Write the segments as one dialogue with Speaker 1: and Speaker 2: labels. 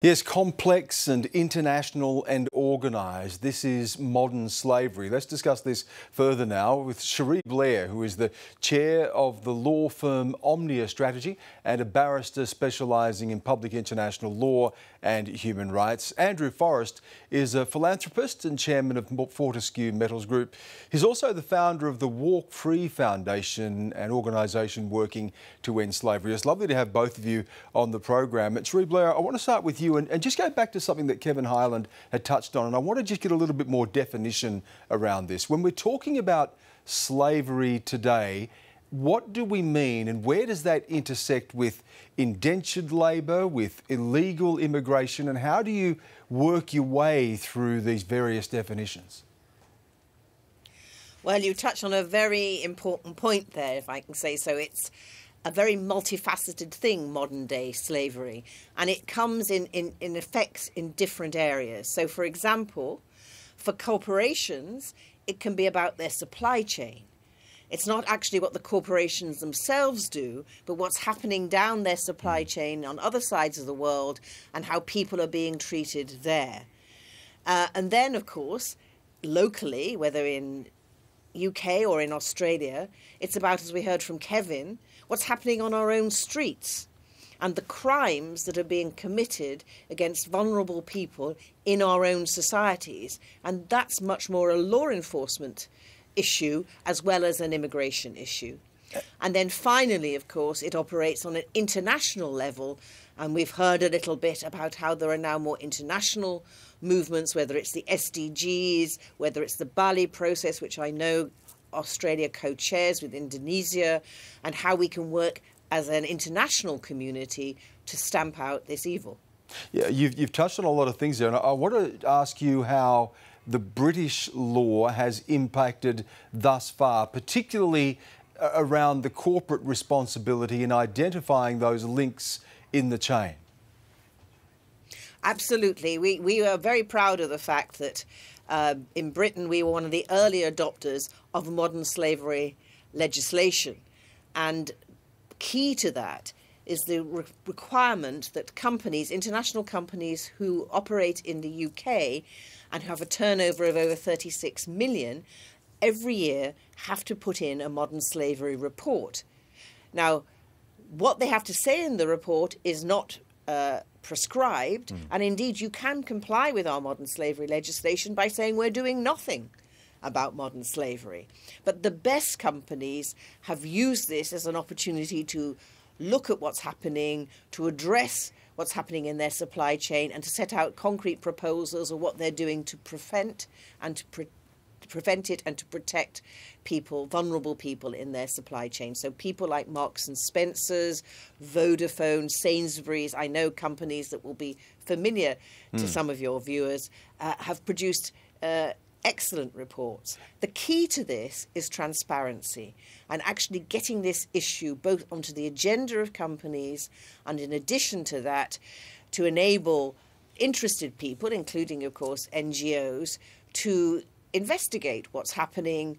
Speaker 1: Yes, complex and international and organised. This is modern slavery. Let's discuss this further now with Cherie Blair, who is the chair of the law firm Omnia Strategy and a barrister specialising in public international law and human rights. Andrew Forrest is a philanthropist and chairman of Fortescue Metals Group. He's also the founder of the Walk Free Foundation, an organisation working to end slavery. It's lovely to have both of you on the program. And Cherie Blair, I want to start with you and just go back to something that Kevin Hyland had touched on, and I want to just get a little bit more definition around this. When we're talking about slavery today, what do we mean, and where does that intersect with indentured labour, with illegal immigration, and how do you work your way through these various definitions?
Speaker 2: Well, you touch on a very important point there, if I can say so. It's a very multifaceted thing, modern day slavery, and it comes in effects in different areas. So, for example, for corporations, it can be about their supply chain. It's not actually what the corporations themselves do, but what's happening down their supply chain on other sides of the world and how people are being treated there. And then, of course, locally, whether in UK or in Australia, it's about, as we heard from Kevin, what's happening on our own streets and the crimes that are being committed against vulnerable people in our own societies. And that's much more a law enforcement issue as well as an immigration issue. And then finally, of course, it operates on an international level. And we've heard a little bit about how there are now more international movements, whether it's the SDGs, whether it's the Bali process, which I know Australia co-chairs with Indonesia, and how we can work as an international community to stamp out this evil.
Speaker 1: Yeah, you've touched on a lot of things there, and I want to ask you how the British law has impacted thus far, particularly around the corporate responsibility in identifying those links in the chain.
Speaker 2: Absolutely. We are very proud of the fact that in Britain we were one of the early adopters of modern slavery legislation. And key to that is the requirement that companies, international companies who operate in the UK and have a turnover of over 36 million, every year have to put in a modern slavery report. Now, what they have to say in the report is not prescribed, and indeed you can comply with our modern slavery legislation by saying we're doing nothing about modern slavery. But the best companies have used this as an opportunity to look at what's happening, to address what's happening in their supply chain, and to set out concrete proposals of what they're doing to prevent it and to protect people, vulnerable people in their supply chain. So people like Marks and Spencer's, Vodafone, Sainsbury's, I know companies that will be familiar to some of your viewers, have produced excellent reports. The key to this is transparency and actually getting this issue both onto the agenda of companies and, in addition to that, to enable interested people, including, of course, NGOs, to investigate what's happening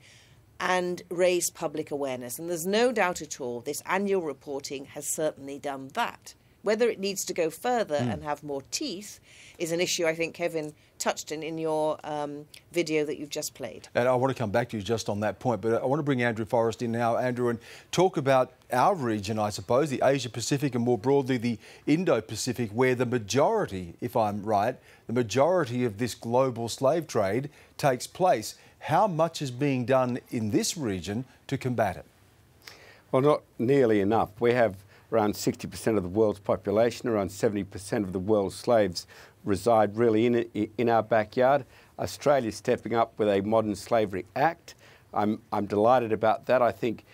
Speaker 2: and raise public awareness. And there's no doubt at all this annual reporting has certainly done that. Whether it needs to go further and have more teeth is an issue I think Kevin touched in your video that you've just played.
Speaker 1: And I want to come back to you just on that point, but I want to bring Andrew Forrest in now, Andrew, and talk about our region, I suppose, the Asia-Pacific and more broadly the Indo-Pacific, where the majority, if I'm right, the majority of this global slave trade takes place. How much is being done in this region to combat it?
Speaker 3: Well, not nearly enough. We have around 60% of the world's population, around 70% of the world's slaves reside really in our backyard. Australia's stepping up with a Modern Slavery Act. I'm delighted about that. I think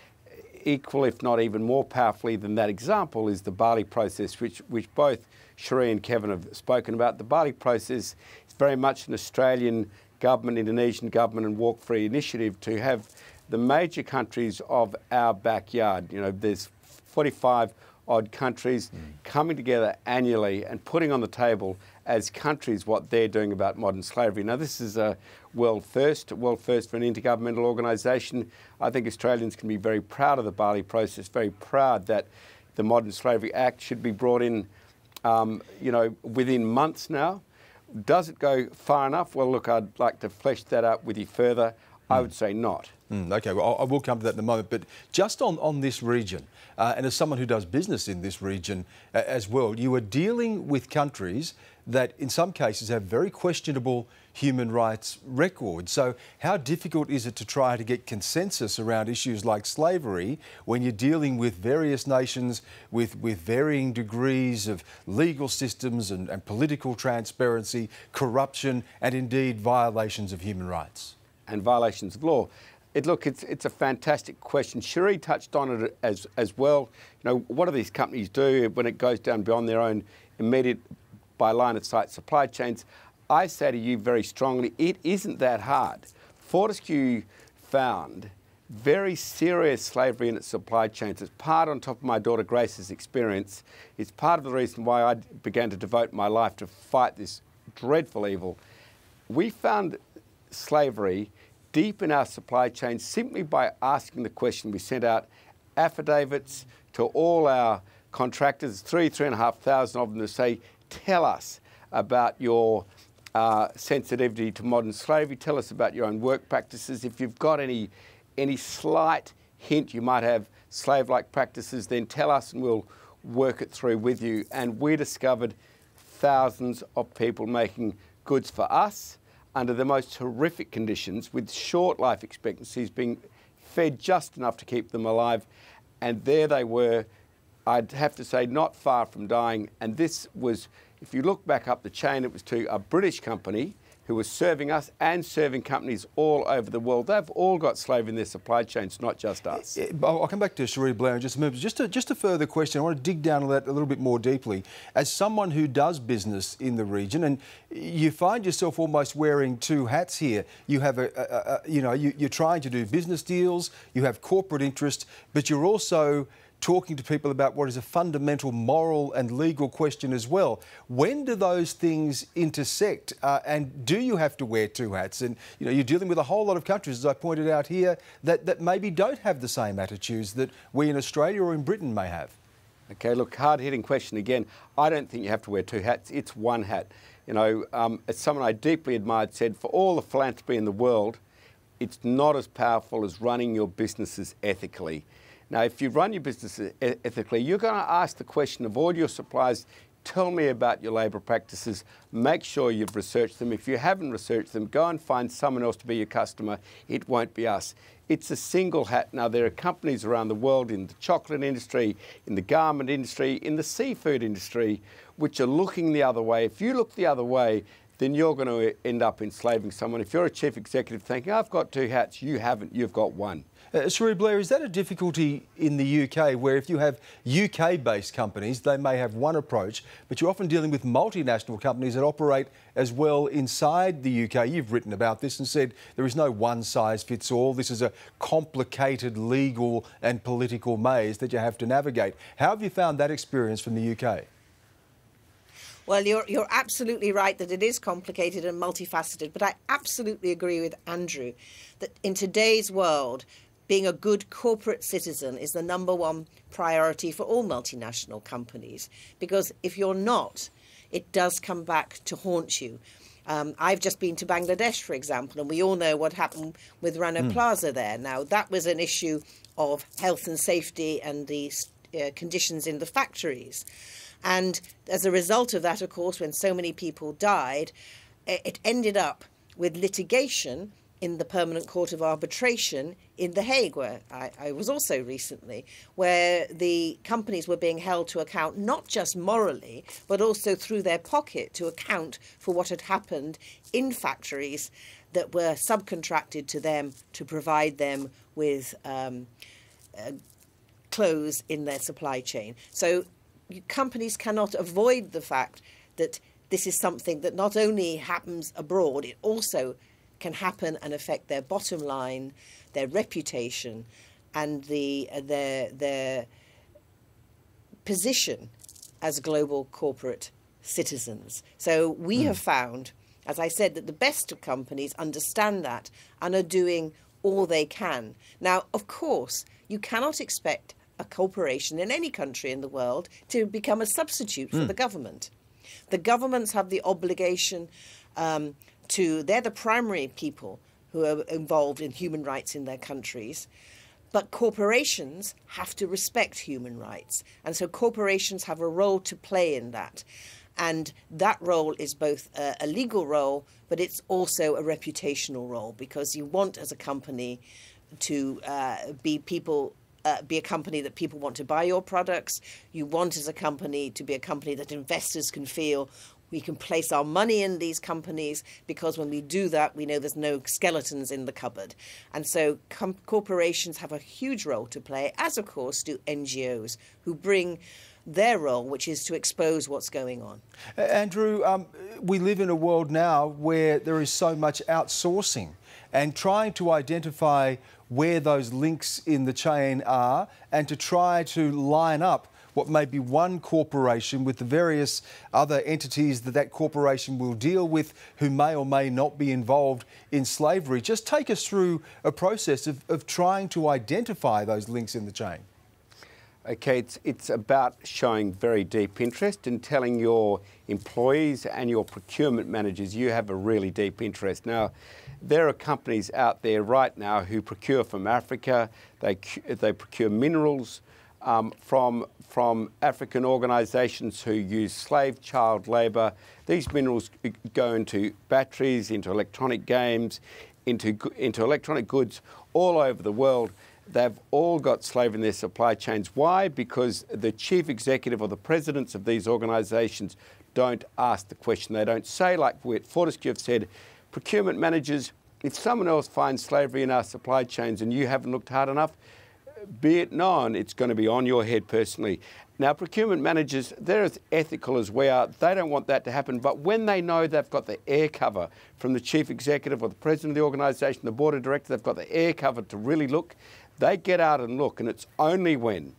Speaker 3: equal, if not even more powerfully than that example, is the Bali process, which both Cherie and Kevin have spoken about. The Bali process is very much an Australian government, Indonesian government and Walk Free initiative to have the major countries of our backyard. You know, there's 45 odd countries coming together annually and putting on the table as countries what they're doing about modern slavery. Now, this is a world first for an intergovernmental organisation. I think Australians can be very proud of the Bali process, very proud that the Modern Slavery Act should be brought in within months now. Does it go far enough? Well, look, I'd like to flesh that out with you further. I would say not.
Speaker 1: OK, well, I will come to that in a moment. But just on this region, and as someone who does business in this region as well, you are dealing with countries that in some cases have very questionable human rights records. So how difficult is it to try to get consensus around issues like slavery when you're dealing with various nations with varying degrees of legal systems and political transparency, corruption and indeed violations of human rights?
Speaker 3: And violations of law. It's a fantastic question. Cherie touched on it as well. What do these companies do when it goes down beyond their own immediate by line of sight supply chains? I say to you very strongly, it isn't that hard. Fortescue found very serious slavery in its supply chains. It's part, on top of my daughter Grace's experience, it's part of the reason why I began to devote my life to fight this dreadful evil. We found slavery deep in our supply chain simply by asking the question. We sent out affidavits to all our contractors, 3,500 of them, to say, tell us about your sensitivity to modern slavery, tell us about your own work practices. If you've got any slight hint you might have slave-like practices, then tell us and we'll work it through with you. And we discovered thousands of people making goods for us under the most horrific conditions, with short life expectancies, being fed just enough to keep them alive. And there they were, I'd have to say, not far from dying. And this was, if you look back up the chain, it was to a British company who was serving us and serving companies all over the world. They've all got slavery in their supply chains, not just us.
Speaker 1: I'll come back to Cherie Blair in just a minute. Just a further question. I want to dig down on that a little bit more deeply. As someone who does business in the region, and you find yourself almost wearing two hats here. You have you're trying to do business deals, you have corporate interest, but you're also talking to people about what is a fundamental moral and legal question as well. When do those things intersect? And do you have to wear two hats? And you're dealing with a whole lot of countries, as I pointed out here, that maybe don't have the same attitudes that we in Australia or in Britain may have.
Speaker 3: Okay, look, hard-hitting question again. I don't think you have to wear two hats. It's one hat. As someone I deeply admired said, for all the philanthropy in the world, it's not as powerful as running your businesses ethically. Now, if you run your business ethically, you're going to ask the question of all your suppliers, tell me about your labour practices, make sure you've researched them. If you haven't researched them, go and find someone else to be your customer. It won't be us. It's a single hat. Now, there are companies around the world in the chocolate industry, in the garment industry, in the seafood industry, which are looking the other way. If you look the other way, then you're going to end up enslaving someone. If you're a chief executive thinking, I've got two hats, you haven't, you've got one.
Speaker 1: Cherie Blair, is that a difficulty in the UK where if you have UK-based companies, they may have one approach, but you're often dealing with multinational companies that operate as well inside the UK? You've written about this and said there is no one-size-fits-all. This is a complicated legal and political maze that you have to navigate. How have you found that experience from the UK?
Speaker 2: Well, you're absolutely right that it is complicated and multifaceted, but I absolutely agree with Andrew that in today's world, being a good corporate citizen is the number one priority for all multinational companies, because if you're not, it does come back to haunt you. I've just been to Bangladesh, for example, and we all know what happened with Rana Plaza there. Now, that was an issue of health and safety and the conditions in the factories. And as a result of that, of course, when so many people died, it ended up with litigation in the Permanent Court of Arbitration in The Hague, where I was also recently, where the companies were being held to account not just morally, but also through their pocket to account for what had happened in factories that were subcontracted to them to provide them with clothes in their supply chain. So companies cannot avoid the fact that this is something that not only happens abroad, it also can happen and affect their bottom line, their reputation, and their position as global corporate citizens. So we have found, as I said, that the best of companies understand that and are doing all they can. Now, of course, you cannot expect a corporation in any country in the world to become a substitute for the government. The governments have the obligation they're the primary people who are involved in human rights in their countries, but corporations have to respect human rights. And so corporations have a role to play in that. And that role is both a legal role, but it's also a reputational role, because you want as a company to be a company that people want to buy your products. You want as a company to be a company that investors can feel we can place our money in these companies, because when we do that, we know there's no skeletons in the cupboard. And so corporations have a huge role to play, as of course do NGOs, who bring their role, which is to expose what's going on.
Speaker 1: Andrew, we live in a world now where there is so much outsourcing, and trying to identify where those links in the chain are and to try to line up what may be one corporation with the various other entities that corporation will deal with, who may or may not be involved in slavery. Just take us through a process of trying to identify those links in the chain.
Speaker 3: Okay, it's about showing very deep interest and telling your employees and your procurement managers you have a really deep interest. Now, there are companies out there right now who procure from Africa. They procure minerals from African organisations who use slave child labour. These minerals go into batteries, into electronic games, into electronic goods all over the world. They've all got slave in their supply chains. Why? Because the chief executive or the presidents of these organisations don't ask the question. They don't say, like Forrest have said, procurement managers, if someone else finds slavery in our supply chains and you haven't looked hard enough, be it known, it's going to be on your head personally. Now, procurement managers, they're as ethical as we are. They don't want that to happen. But when they know they've got the air cover from the chief executive or the president of the organisation, the board of directors, they've got the air cover to really look, they get out and look. And it's only when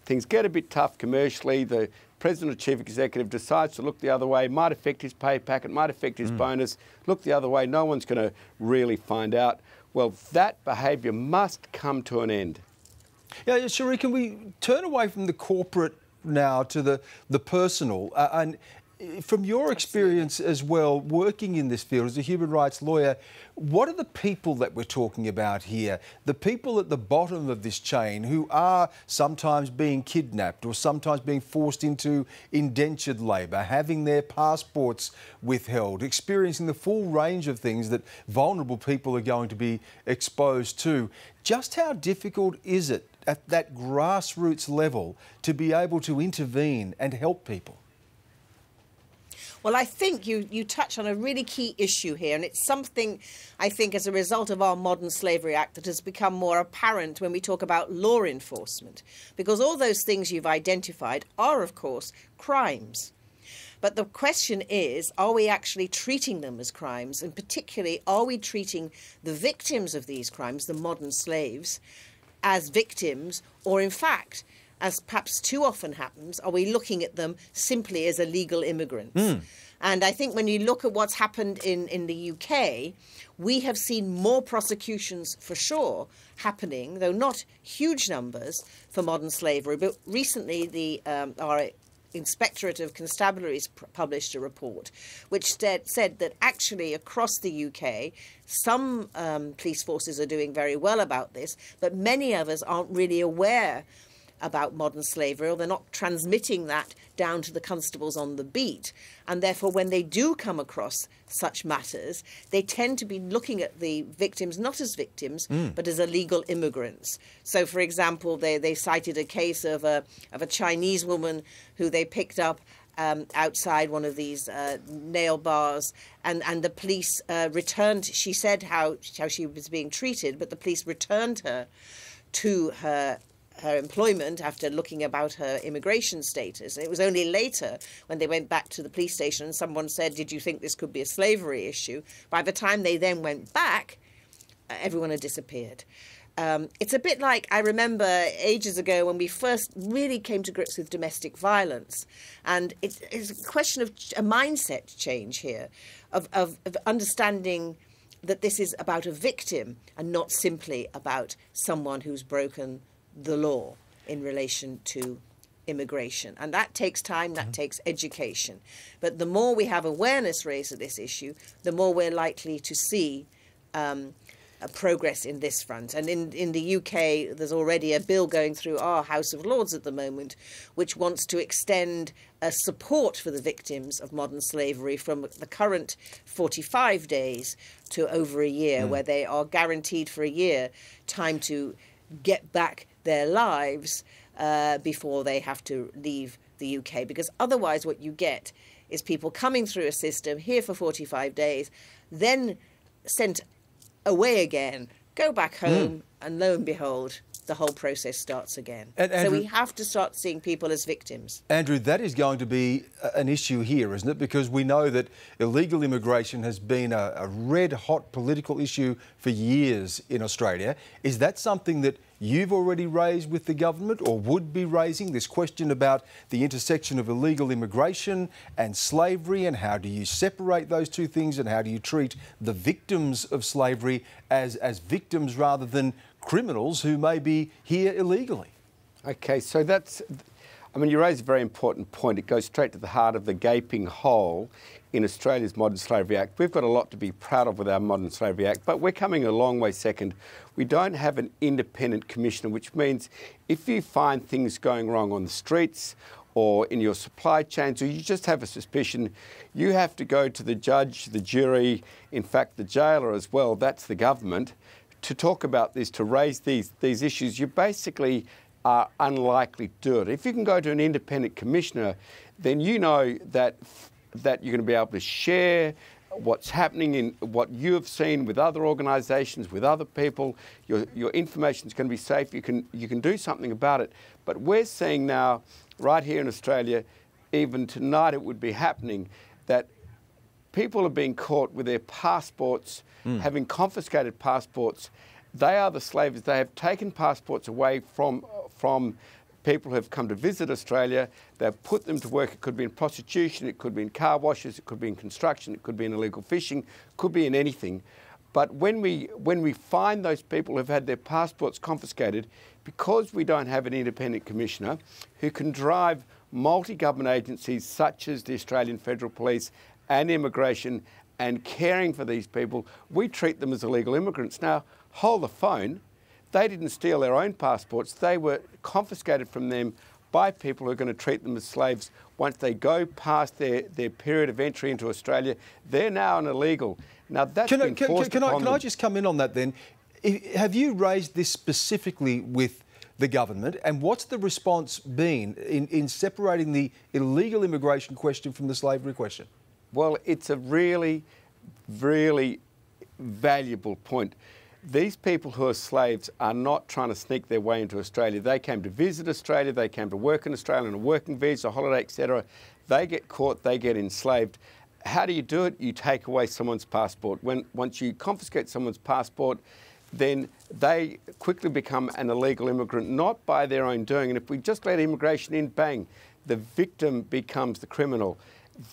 Speaker 3: things get a bit tough commercially, the president or chief executive decides to look the other way, might affect his pay packet, might affect his bonus, look the other way, no one's going to really find out. Well, that behaviour must come to an end.
Speaker 1: Yeah, Cherie, can we turn away from the corporate now to the personal? And from your experience as well, working in this field as a human rights lawyer, what are the people that we're talking about here? The people at the bottom of this chain who are sometimes being kidnapped or sometimes being forced into indentured labour, having their passports withheld, experiencing the full range of things that vulnerable people are going to be exposed to. Just how difficult is it at that grassroots level to be able to intervene and help people?
Speaker 2: Well, I think you touch on a really key issue here, and it's something, I think, as a result of our Modern Slavery Act that has become more apparent when we talk about law enforcement, because all those things you've identified are, of course, crimes. But the question is, are we actually treating them as crimes? And particularly, are we treating the victims of these crimes, the modern slaves, as victims, or in fact, as perhaps too often happens, are we looking at them simply as illegal immigrants? And I think when you look at what's happened in the UK, we have seen more prosecutions for sure happening, though not huge numbers, for modern slavery. But recently, our Inspectorate of Constabularies published a report which said that actually across the UK, some police forces are doing very well about this, but many others aren't really aware about modern slavery, or they're not transmitting that down to the constables on the beat. And therefore, when they do come across such matters, they tend to be looking at the victims not as victims, but as illegal immigrants. So, for example, they cited a case of a Chinese woman who they picked up outside one of these nail bars, and the police returned. She said how she was being treated, but the police returned her to her employment after looking about her immigration status. It was only later when they went back to the police station and someone said, did you think this could be a slavery issue? By the time they then went back, everyone had disappeared. It's a bit like, I remember ages ago when we first really came to grips with domestic violence. And it's a question of a mindset change here, of understanding that this is about a victim and not simply about someone who's broken the law. in relation to immigration. And that takes time, that takes education. But the more we have awareness raised of this issue, the more we're likely to see a progress in this front. And in the UK, there's already a bill going through our House of Lords at the moment, which wants to extend support for the victims of modern slavery from the current 45 days to over a year, where they are guaranteed for a year time to get back their lives before they have to leave the UK. Because otherwise what you get is people coming through a system here for 45 days, then sent away again, go back home, and lo and behold, the whole process starts again.
Speaker 1: And
Speaker 2: so
Speaker 1: Andrew,
Speaker 2: we have to start seeing people as victims.
Speaker 1: Andrew, that is going to be an issue here, isn't it? Because we know that illegal immigration has been a red-hot political issue for years in Australia. Is that something that you've already raised with the government, or would be raising, this question about the intersection of illegal immigration and slavery, and how do you separate those two things, and how do you treat the victims of slavery as victims rather than criminals who may be here illegally?
Speaker 3: Okay, so you raise a very important point. It goes straight to the heart of the gaping hole in Australia's Modern Slavery Act. We've got a lot to be proud of with our Modern Slavery Act, but we're coming a long way second. We don't have an independent commissioner, which means if you find things going wrong on the streets or in your supply chains, or you just have a suspicion, you have to go to the judge, the jury, in fact the jailer as well, that's the government, to talk about this, to raise these issues. You basically are unlikely to do it. If you can go to an independent commissioner, then you know that you're going to be able to share what's happening in what you have seen with other organisations, with other people. Your information is going to be safe. You can do something about it. But we're seeing now, right here in Australia, even tonight it would be happening, that people are being caught with their passports, having confiscated passports. They are the slaves. They have taken passports away from people who have come to visit Australia. They've put them to work. It could be in prostitution, it could be in car washes, it could be in construction, it could be in illegal fishing, it could be in anything. But when we find those people who've had their passports confiscated, because we don't have an independent commissioner who can drive multi-government agencies such as the Australian Federal Police and immigration and caring for these people, we treat them as illegal immigrants. Now, hold the phone. They didn't steal their own passports. They were confiscated from them by people who are going to treat them as slaves. Once they go past their period of entry into Australia, they're now an illegal. Now, that's been forced upon them.
Speaker 1: Can I just come in on that then? Have you raised this specifically with the government, and what's the response been in separating the illegal immigration question from the slavery question?
Speaker 3: Well, it's a really, really valuable point. These people who are slaves are not trying to sneak their way into Australia. They came to visit Australia, they came to work in Australia on a working visa, holiday, etc. They get caught, they get enslaved. How do you do it? You take away someone's passport. Once you confiscate someone's passport, then they quickly become an illegal immigrant, not by their own doing. And if we just let immigration in, bang, the victim becomes the criminal.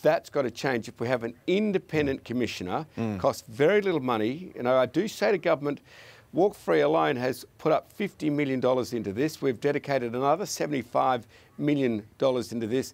Speaker 3: That's got to change. If we have an independent commissioner, costs very little money. You know, I do say to government, Walk Free alone has put up $50 million into this. We've dedicated another $75 million into this.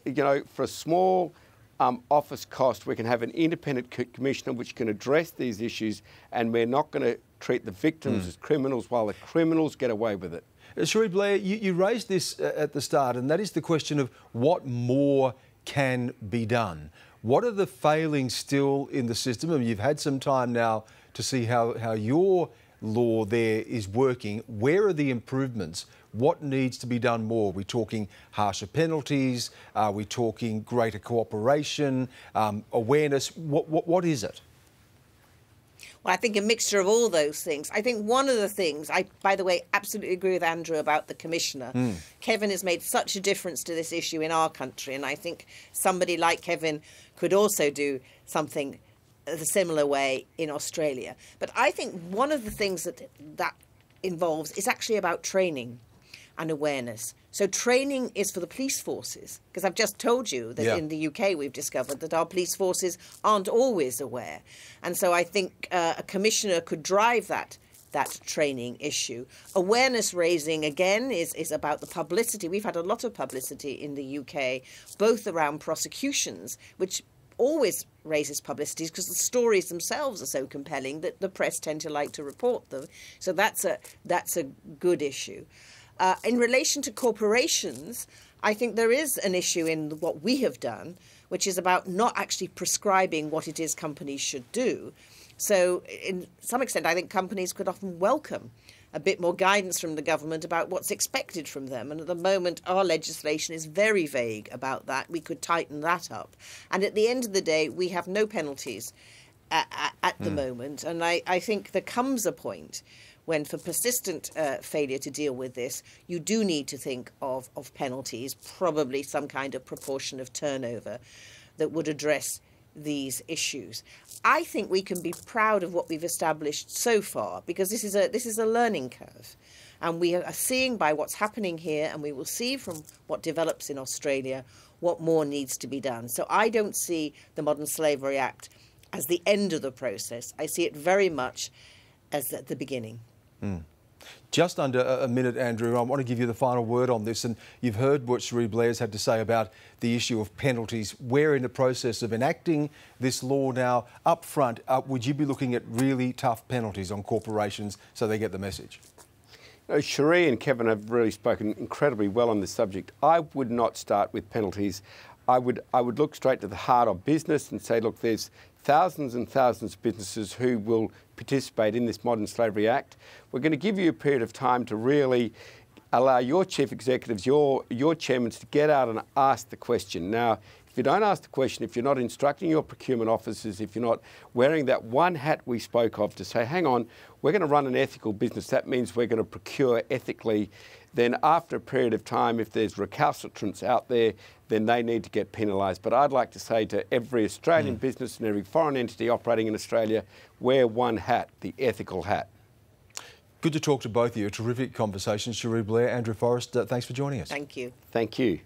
Speaker 3: You know, for a small office cost, we can have an independent commissioner which can address these issues, and we're not going to treat the victims as criminals while the criminals get away with it.
Speaker 1: Cherie Blair, you raised this at the start, and that is the question of what more can be done. What are the failings still in the system? I mean, you've had some time now to see how your law there is working. Where are the improvements? What needs to be done more? Are we talking harsher penalties? Are we talking greater cooperation, awareness? What is it?
Speaker 2: Well, I think a mixture of all those things. I think one of the things, I, by the way, absolutely agree with Andrew about the Commissioner. Kevin has made such a difference to this issue in our country, and I think somebody like Kevin could also do something the similar way in Australia. But I think one of the things that involves is actually about training and awareness. So training is for the police forces, because I've just told you that in the UK we've discovered that our police forces aren't always aware. And so I think a commissioner could drive that that training issue. Awareness raising, again, is about the publicity. We've had a lot of publicity in the UK, both around prosecutions, which always raises publicity because the stories themselves are so compelling that the press tend to like to report them. So that's a good issue. In relation to corporations, I think there is an issue in what we have done, which is about not actually prescribing what it is companies should do. So in some extent, I think companies could often welcome a bit more guidance from the government about what's expected from them. And at the moment, our legislation is very vague about that. We could tighten that up. And at the end of the day, we have no penalties at the moment. And I think there comes a point when, for persistent failure to deal with this, you do need to think of penalties, probably some kind of proportion of turnover that would address these issues. I think we can be proud of what we've established so far, because this is a learning curve, and we are seeing by what's happening here, and we will see from what develops in Australia what more needs to be done. So I don't see the Modern Slavery Act as the end of the process. I see it very much as at the beginning.
Speaker 1: Just under a minute, Andrew. I want to give you the final word on this. And you've heard what Cherie Blair's had to say about the issue of penalties. We're in the process of enacting this law now. Up front, would you be looking at really tough penalties on corporations so they get the message?
Speaker 3: Cherie and Kevin have really spoken incredibly well on this subject. I would not start with penalties. I would look straight to the heart of business and say, look, there's thousands and thousands of businesses who will participate in this Modern Slavery Act. We're going to give you a period of time to really allow your chief executives, your chairmen to get out and ask the question. Now, if you don't ask the question, if you're not instructing your procurement officers, if you're not wearing that one hat we spoke of to say, hang on, we're going to run an ethical business, that means we're going to procure ethically, then after a period of time, if there's recalcitrants out there, then they need to get penalised. But I'd like to say to every Australian business and every foreign entity operating in Australia, wear one hat, the ethical hat.
Speaker 1: Good to talk to both of you. A terrific conversation. Cherie Blair, Andrew Forrest, thanks for joining us.
Speaker 2: Thank you.
Speaker 3: Thank you.